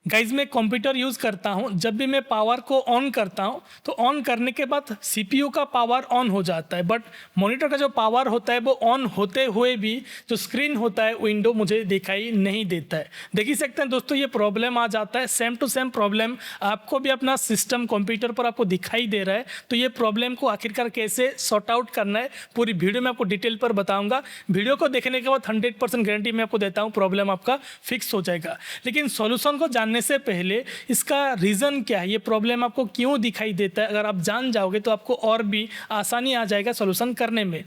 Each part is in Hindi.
गाइज मैं कंप्यूटर यूज़ करता हूँ। जब भी मैं पावर को ऑन करता हूँ तो ऑन करने के बाद सीपीयू का पावर ऑन हो जाता है, बट मॉनिटर का जो पावर होता है वो ऑन होते हुए भी जो स्क्रीन होता है विंडो मुझे दिखाई नहीं देता है। देख ही सकते हैं दोस्तों, ये प्रॉब्लम आ जाता है। सेम टू सेम प्रॉब्लम आपको भी अपना सिस्टम कंप्यूटर पर आपको दिखाई दे रहा है। तो ये प्रॉब्लम को आखिरकार कैसे सॉर्ट आउट करना है पूरी वीडियो में आपको डिटेल पर बताऊँगा। वीडियो को देखने के बाद 100% गारंटी मैं आपको देता हूँ प्रॉब्लम आपका फिक्स हो जाएगा। लेकिन सॉल्यूशन को जानने से पहले इसका रीज़न क्या है, ये प्रॉब्लम आपको क्यों दिखाई देता है, अगर आप जान जाओगे तो आपको और भी आसानी आ जाएगा सॉल्यूशन करने में।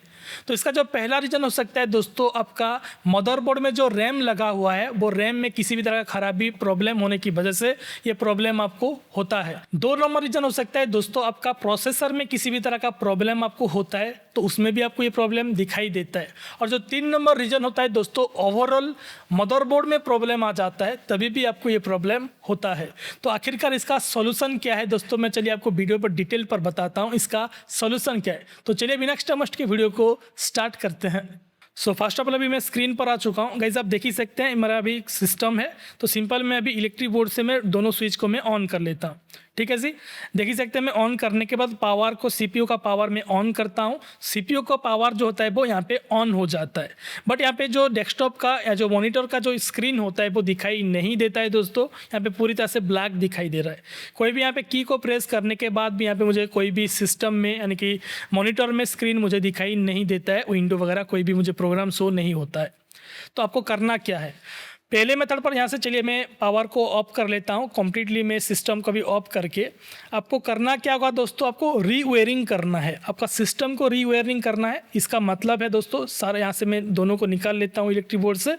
तो इसका जो पहला रीज़न हो सकता है दोस्तों, आपका मदरबोर्ड में जो रैम लगा हुआ है वो रैम में किसी भी तरह का खराबी प्रॉब्लम होने की वजह से ये प्रॉब्लम आपको होता है। 2 नंबर रीज़न हो सकता है दोस्तों, आपका प्रोसेसर में किसी भी तरह का प्रॉब्लम आपको होता है तो उसमें भी आपको ये प्रॉब्लम दिखाई देता है। और जो 3 नंबर रीज़न होता है दोस्तों, ओवरऑल मदरबोर्ड में प्रॉब्लम आ जाता है, तभी भी आपको ये प्रॉब्लम होता है। तो आखिरकार इसका सॉल्यूशन क्या है दोस्तों, मैं चलिए आपको वीडियो पर डिटेल पर बताता हूँ इसका सॉल्यूशन क्या है। तो चलिए बिना एक्स्ट्रा के वीडियो को स्टार्ट करते हैं। सो फर्स्ट ऑफ ऑल अभी मैं स्क्रीन पर आ चुका हूँ। गाइस आप देख ही सकते हैं मेरा अभी सिस्टम है, तो सिंपल मैं अभी इलेक्ट्रिक बोर्ड से मैं दोनों स्विच को मैं ऑन कर लेता हूँ। ठीक है जी, देख ही सकते हैं मैं ऑन करने के बाद पावर को सीपीयू का पावर में ऑन करता हूँ। सीपीयू का पावर जो होता है वो यहाँ पे ऑन हो जाता है, बट यहाँ पे जो डेस्कटॉप का या जो मॉनिटर का जो स्क्रीन होता है वो दिखाई नहीं देता है दोस्तों। यहाँ पे पूरी तरह से ब्लैक दिखाई दे रहा है। कोई भी यहाँ पे की को प्रेस करने के बाद भी यहाँ पे मुझे कोई भी सिस्टम में यानी कि मॉनिटर में स्क्रीन मुझे दिखाई नहीं देता है, विंडो वगैरह कोई भी मुझे प्रोग्राम शो नहीं होता है। तो आपको करना क्या है, पहले मेथड पर यहाँ से चलिए मैं पावर को ऑफ कर लेता हूँ कम्प्लीटली, मैं सिस्टम को भी ऑफ करके। आपको करना क्या होगा दोस्तों, आपको रीवायरिंग करना है, आपका सिस्टम को रीवायरिंग करना है। इसका मतलब है दोस्तों, सारे यहाँ से मैं दोनों को निकाल लेता हूँ इलेक्ट्रिक बोर्ड से।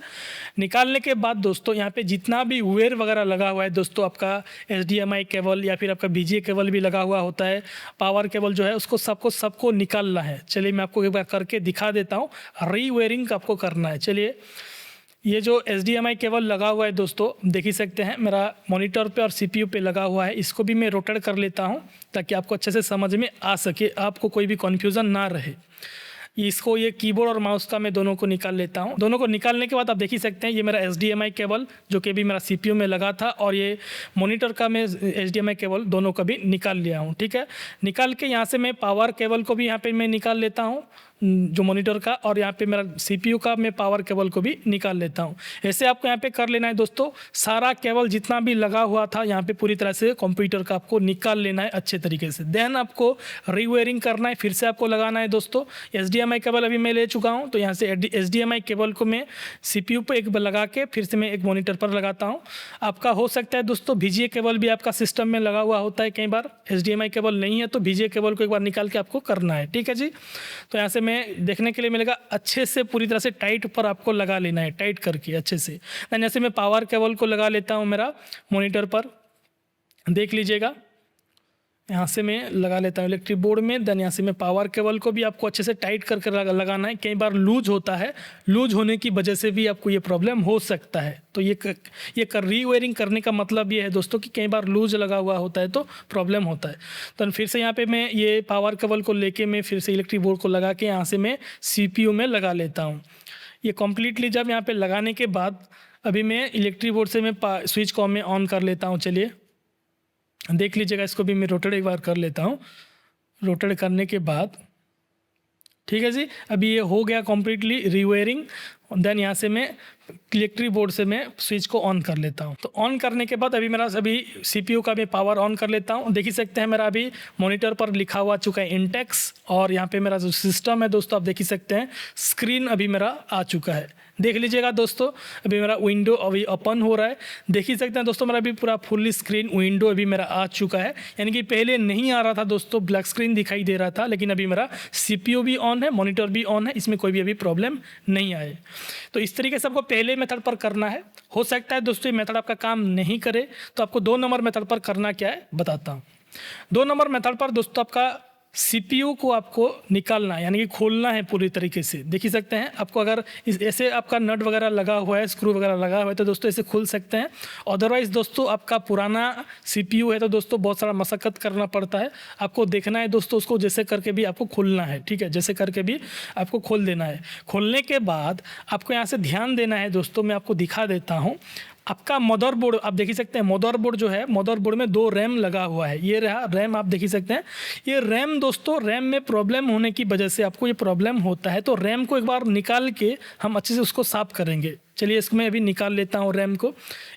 निकालने के बाद दोस्तों यहाँ पे जितना भी वायर वगैरह लगा हुआ है दोस्तों, आपका HDMI केबल या फिर आपका VGA केबल भी लगा हुआ होता है, पावर केबल जो है उसको सबको निकालना है। चलिए मैं आपको एक बार करके दिखा देता हूँ। रीवायरिंग आपको करना है। चलिए ये जो HDMI केबल लगा हुआ है दोस्तों, देख ही सकते हैं मेरा मॉनिटर पे और CPU पे लगा हुआ है। इसको भी मैं रोटेट कर लेता हूं ताकि आपको अच्छे से समझ में आ सके, आपको कोई भी कन्फ्यूज़न ना रहे। इसको ये कीबोर्ड और माउस का मैं दोनों को निकाल लेता हूं। दोनों को निकालने के बाद आप देख ही सकते हैं ये मेरा HDMI केबल जो कि भी मेरा CPU में लगा था, और ये मॉनिटर का मैं HDMI केबल दोनों का भी निकाल लिया हूँ। ठीक है, निकाल के यहाँ से मैं पावर केबल को भी यहाँ पे मैं निकाल लेता हूँ जो मॉनिटर का, और यहाँ पे मेरा CPU का मैं पावर केबल को भी निकाल लेता हूँ। ऐसे आपको यहाँ पे कर लेना है दोस्तों। सारा केबल जितना भी लगा हुआ था यहाँ पे पूरी तरह से कंप्यूटर का आपको निकाल लेना है अच्छे तरीके से। देन आपको रीवायरिंग करना है, फिर से आपको लगाना है दोस्तों। HDMI केबल अभी मैं ले चुका हूँ, तो यहाँ से HDMI केबल को मैं CPU पे एक बार लगा के फिर से मैं एक मॉनिटर पर लगाता हूँ। आपका हो सकता है दोस्तों VGA केबल भी आपका सिस्टम में लगा हुआ होता है, कई बार HDMI केबल नहीं है तो VGA केबल को एक बार निकाल के आपको करना है। ठीक है जी, तो यहाँ से मैं देखने के लिए मिलेगा अच्छे से पूरी तरह से टाइट पर आपको लगा लेना है, टाइट करके अच्छे से। देन जैसे मैं पावर केबल को लगा लेता हूँ मेरा मॉनिटर पर, देख लीजिएगा यहाँ से मैं लगा लेता हूँ इलेक्ट्रिक बोर्ड में। देन यहाँ से मैं पावर केबल को भी आपको अच्छे से टाइट करके लगाना है। कई बार लूज होता है, लूज होने की वजह से भी आपको ये प्रॉब्लम हो सकता है। तो ये रीवायरिंग करने का मतलब ये है दोस्तों कि कई बार लूज लगा हुआ होता है तो प्रॉब्लम होता है। तो फिर से यहाँ पे मैं ये पावर केबल को लेके मैं फिर से इलेक्ट्रिक बोर्ड को लगा के यहाँ से मैं CPU में लगा लेता हूँ। ये कम्प्लीटली जब यहाँ पर लगाने के बाद अभी मैं इलेक्ट्रिक बोर्ड से मैं स्विच को मैं ऑन कर लेता हूँ। चलिए देख लीजिएगा, इसको भी मैं रोटेट एक बार कर लेता हूँ। रोटेट करने के बाद ठीक है जी, अभी ये हो गया कम्प्लीटली रीवायरिंग। देन यहाँ से मैं इलेक्ट्रिक बोर्ड से मैं स्विच को ऑन कर लेता हूँ। तो ऑन करने के बाद अभी मेरा अभी CPU का मैं पावर ऑन कर लेता हूँ। देख ही सकते हैं मेरा अभी मॉनिटर पर लिखा हुआ चुका है इंटेक्स, और यहाँ पे मेरा जो सिस्टम है दोस्तों आप देख ही सकते हैं स्क्रीन अभी मेरा आ चुका है। देख लीजिएगा दोस्तों, अभी मेरा विंडो अभी ओपन हो रहा है। देख ही सकते हैं दोस्तों मेरा अभी पूरा फुल्ली स्क्रीन विंडो अभी मेरा आ चुका है। यानी कि पहले नहीं आ रहा था दोस्तों, ब्लैक स्क्रीन दिखाई दे रहा था, लेकिन अभी मेरा CPU भी ऑन है, मॉनिटर भी ऑन है, इसमें कोई भी अभी प्रॉब्लम नहीं आए। तो इस तरीके से आपको पहले मेथड पर करना है। हो सकता है दोस्तों ये मेथड आपका काम नहीं करे, तो आपको 2 नंबर मेथड पर करना क्या है बताता हूँ। 2 नंबर मेथड पर दोस्तों आपका CPU को आपको निकालना है, यानी कि खोलना है पूरी तरीके से। देख ही सकते हैं आपको, अगर ऐसे आपका नट वगैरह लगा हुआ है, स्क्रू वगैरह लगा हुआ है तो दोस्तों ऐसे खुल सकते हैं। अदरवाइज़ दोस्तों आपका पुराना CPU है तो दोस्तों बहुत सारा मशक्क़त करना पड़ता है। आपको देखना है दोस्तों, उसको जैसे करके भी आपको खोलना है। ठीक है, जैसे करके भी आपको खोल देना है। खोलने के बाद आपको यहाँ से ध्यान देना है दोस्तों, मैं आपको दिखा देता हूँ। आपका मदरबोर्ड आप देख ही सकते हैं, मदरबोर्ड जो है, मदरबोर्ड में 2 रैम लगा हुआ है। ये रहा रैम, आप देख ही सकते हैं। ये रैम दोस्तों, रैम में प्रॉब्लम होने की वजह से आपको ये प्रॉब्लम होता है, तो रैम को एक बार निकाल के हम अच्छे से उसको साफ़ करेंगे। चलिए इसको मैं अभी निकाल लेता हूँ रैम को।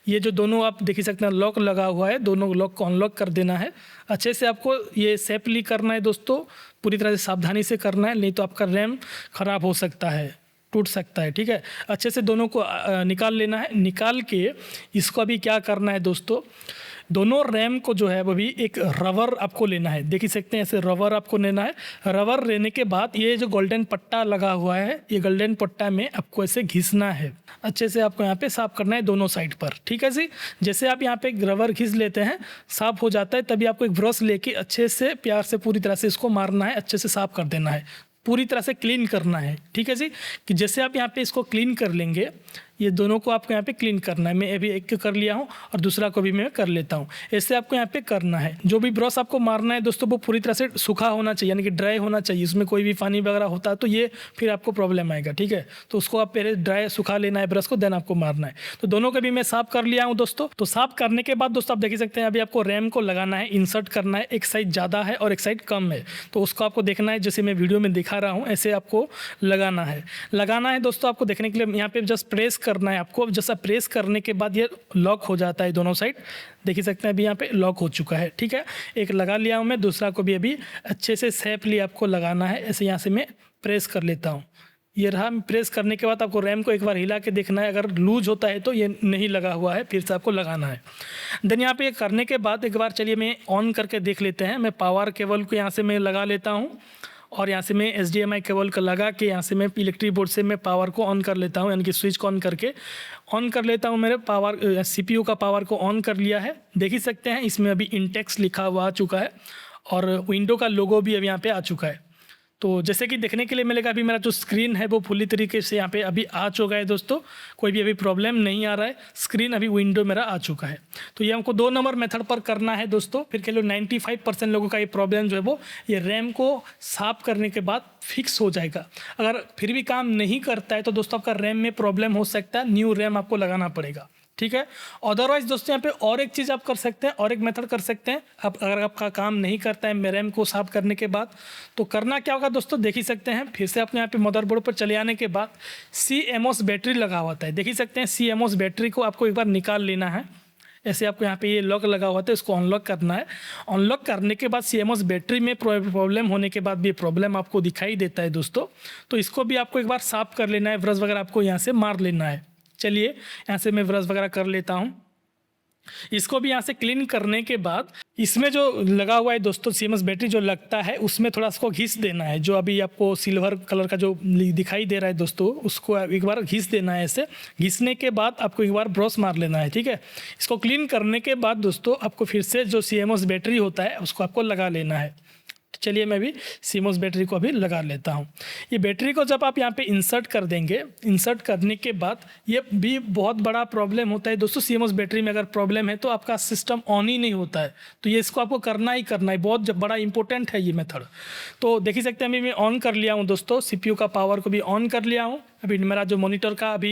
ये जो दोनों आप देख ही सकते हैं लॉक लगा हुआ है, दोनों लॉक को अनलॉक कर देना है। अच्छे से आपको ये सेफली करना है दोस्तों, पूरी तरह से सावधानी से करना है, नहीं तो आपका रैम ख़राब हो सकता है, टूट सकता है। ठीक है, अच्छे से दोनों को निकाल लेना है। निकाल के इसको अभी क्या करना है दोस्तों, दोनों रैम को जो है अभी एक रबर आपको लेना है। देख ही सकते हैं ऐसे रबर आपको लेना है। रबर लेने के बाद ये जो गोल्डन पट्टा लगा हुआ है, ये गोल्डन पट्टा में आपको ऐसे घिसना है। अच्छे से आपको यहाँ पे साफ़ करना है दोनों साइड पर। ठीक है जी, जैसे आप यहाँ पे रबर घिस लेते हैं, साफ़ हो जाता है, तभी आपको एक ब्रश लेके अच्छे से प्यार से पूरी तरह से इसको मारना है, अच्छे से साफ़ कर देना है, पूरी तरह से क्लीन करना है। ठीक है जी, कि जैसे आप यहाँ पे इसको क्लीन कर लेंगे, ये दोनों को आपको यहाँ पे क्लीन करना है। मैं अभी एक कर लिया हूँ और दूसरा को भी मैं कर लेता हूँ। ऐसे आपको यहाँ पे करना है। जो भी ब्रश आपको मारना है दोस्तों, वो पूरी तरह से सूखा होना चाहिए, यानी कि ड्राई होना चाहिए। उसमें कोई भी पानी वगैरह होता है तो ये फिर आपको प्रॉब्लम आएगा। ठीक है, तो उसको आप पहले ड्राई सूखा लेना है ब्रश को, देन आपको मारना है। तो दोनों को भी मैं साफ़ कर लिया हूँ दोस्तों। तो साफ़ करने के बाद दोस्तों आप देख सकते हैं अभी आपको रैम को लगाना है, इंसर्ट करना है। एक साइड ज़्यादा है और एक साइड कम है, तो उसको आपको देखना है, जैसे मैं वीडियो में दिखा रहा हूँ ऐसे आपको लगाना है दोस्तों। आपको देखने के लिए यहाँ पे जस्ट प्रेस करना है आपको। जैसा प्रेस करने के बाद ये लॉक हो जाता है दोनों साइड, देख ही सकते हैं अभी यहाँ पे लॉक हो चुका है। ठीक है, एक लगा लिया हूँ मैं, दूसरा को भी अभी अच्छे से सेफली आपको लगाना है। ऐसे यहाँ से मैं प्रेस कर लेता हूँ। ये रहा। प्रेस करने के बाद आपको रैम को एक बार हिला के देखना है, अगर लूज होता है तो ये नहीं लगा हुआ है, फिर से आपको लगाना है। देन यहाँ पे ये करने के बाद एक बार चलिए मैं ऑन करके देख लेते हैं। मैं पावर केबल को यहाँ से मैं लगा लेता हूँ और यहाँ से मैं HDMI केबल का लगा के यहाँ से मैं इलेक्ट्रिक बोर्ड से मैं पावर को ऑन कर लेता हूँ, यानी कि स्विच को ऑन करके ऑन कर लेता हूँ। मेरे पावर CPU का पावर को ऑन कर लिया है। देख ही सकते हैं इसमें अभी इंटेक्स लिखा हुआ आ चुका है और विंडो का लोगो भी अभी यहाँ पे आ चुका है। तो जैसे कि देखने के लिए मिलेगा, अभी मेरा जो स्क्रीन है वो पूरी तरीके से यहाँ पे अभी आ चुका है दोस्तों, कोई भी अभी प्रॉब्लम नहीं आ रहा है। स्क्रीन अभी विंडो मेरा आ चुका है। तो ये हमको 2 नंबर मेथड पर करना है दोस्तों। फिर कह लो 95% लोगों का ये प्रॉब्लम जो है वो ये रैम को साफ़ करने के बाद फिक्स हो जाएगा। अगर फिर भी काम नहीं करता है तो दोस्तों आपका रैम में प्रॉब्लम हो सकता है, न्यू रैम आपको लगाना पड़ेगा। ठीक है, अदरवाइज दोस्तों यहाँ पे और एक चीज़ आप कर सकते हैं, और एक मेथड कर सकते हैं। आप अगर आपका काम नहीं करता है रैम को साफ करने के बाद, तो करना क्या होगा दोस्तों, देख ही सकते हैं। फिर से अपने यहाँ पे मदरबोर्ड पर चले आने के बाद CMOS बैटरी लगा होता है, देख ही सकते हैं। CMOS बैटरी को आपको एक बार निकाल लेना है। ऐसे आपको यहाँ पे ये लॉक लगा हुआ था, इसको अनलॉक करना है। अनलॉक करने के बाद CMOS बैटरी में प्रॉब्लम होने के बाद भी प्रॉब्लम आपको दिखाई देता है दोस्तों, तो इसको भी आपको एक बार साफ़ कर लेना है। ब्रश वगैरह आपको यहाँ से मार लेना है। चलिए यहाँ से मैं ब्रश वगैरह कर लेता हूँ। इसको भी यहाँ से क्लीन करने के बाद इसमें जो लगा हुआ है दोस्तों CMOS बैटरी जो लगता है, उसमें थोड़ा इसको घिस देना है। जो अभी आपको सिल्वर कलर का जो दिखाई दे रहा है दोस्तों, उसको एक बार घिस देना है। ऐसे घिसने के बाद आपको एक बार ब्रश मार लेना है। ठीक है, इसको क्लीन करने के बाद दोस्तों आपको फिर से जो CMOS बैटरी होता है उसको आपको लगा लेना है। चलिए मैं भी CMOS बैटरी को अभी लगा लेता हूँ। ये बैटरी को जब आप यहाँ पे इंसर्ट कर देंगे, इंसर्ट करने के बाद ये भी बहुत बड़ा प्रॉब्लम होता है दोस्तों। CMOS बैटरी में अगर प्रॉब्लम है तो आपका सिस्टम ऑन ही नहीं होता है, तो ये इसको आपको करना ही करना है। बहुत बड़ा इंपॉर्टेंट है ये मेथड। तो देख ही सकते हैं अभी मैं ऑन कर लिया हूँ दोस्तों, CPU का पावर को भी ऑन कर लिया हूँ। अभी मेरा जो मॉनिटर का अभी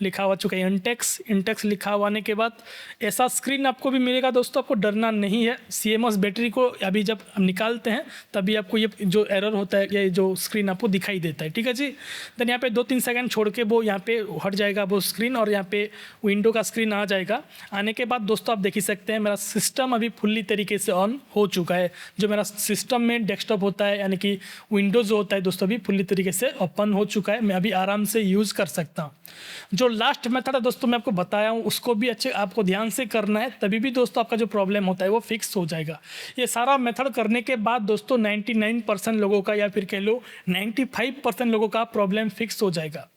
लिखा हुआ चुका है इंटेक्स लिखा हुआ आने के बाद ऐसा स्क्रीन आपको भी मिलेगा दोस्तों। आपको डरना नहीं है। CMOS बैटरी को अभी जब निकालते हैं तभी आपको ये जो एरर होता है, ये जो स्क्रीन आपको दिखाई देता है। ठीक है जी, देन यहाँ पे 2-3 सेकंड छोड़ के वो यहाँ पे हट जाएगा वो स्क्रीन, और यहाँ पे विंडो का स्क्रीन आ जाएगा। आने के बाद दोस्तों आप देख ही सकते हैं मेरा सिस्टम अभी फुल्ली तरीके से ऑन हो चुका है। जो मेरा सिस्टम में डेस्कटॉप होता है, यानी कि विंडोज़ जो होता है दोस्तों, अभी फुल्ली तरीके से ओपन हो चुका है। मैं अभी आराम से यूज़ कर सकता हूँ। जो लास्ट मेथड है दोस्तों मैं आपको बताया हूँ, उसको भी अच्छे आपको ध्यान से करना है, तभी भी दोस्तों आपका जो प्रॉब्लम होता है वो फिक्स हो जाएगा। ये सारा मेथड करने के बाद दोस्तों 99% लोगों का, या फिर कह लो 95% लोगों का प्रॉब्लम फिक्स हो जाएगा।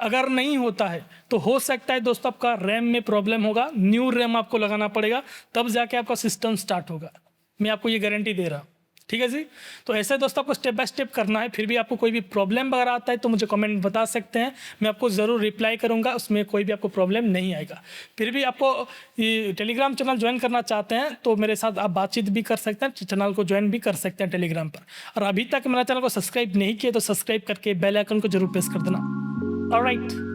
अगर नहीं होता है तो हो सकता है दोस्तों आपका रैम में प्रॉब्लम होगा, न्यू रैम आपको लगाना पड़ेगा, तब जाके आपका सिस्टम स्टार्ट होगा। मैं आपको ये गारंटी दे रहा हूँ। ठीक है जी, तो ऐसे दोस्तों आपको स्टेप बाय स्टेप करना है। फिर भी आपको कोई भी प्रॉब्लम वगैरह आता है तो मुझे कमेंट बता सकते हैं, मैं आपको ज़रूर रिप्लाई करूंगा, उसमें कोई भी आपको प्रॉब्लम नहीं आएगा। फिर भी आपको ये टेलीग्राम चैनल ज्वाइन करना चाहते हैं तो मेरे साथ आप बातचीत भी कर सकते हैं, चैनल को ज्वाइन भी कर सकते हैं टेलीग्राम पर। और अभी तक मेरा चैनल को सब्सक्राइब नहीं किया तो सब्सक्राइब करके बेल आइकन को जरूर प्रेस कर देना। ऑलराइट।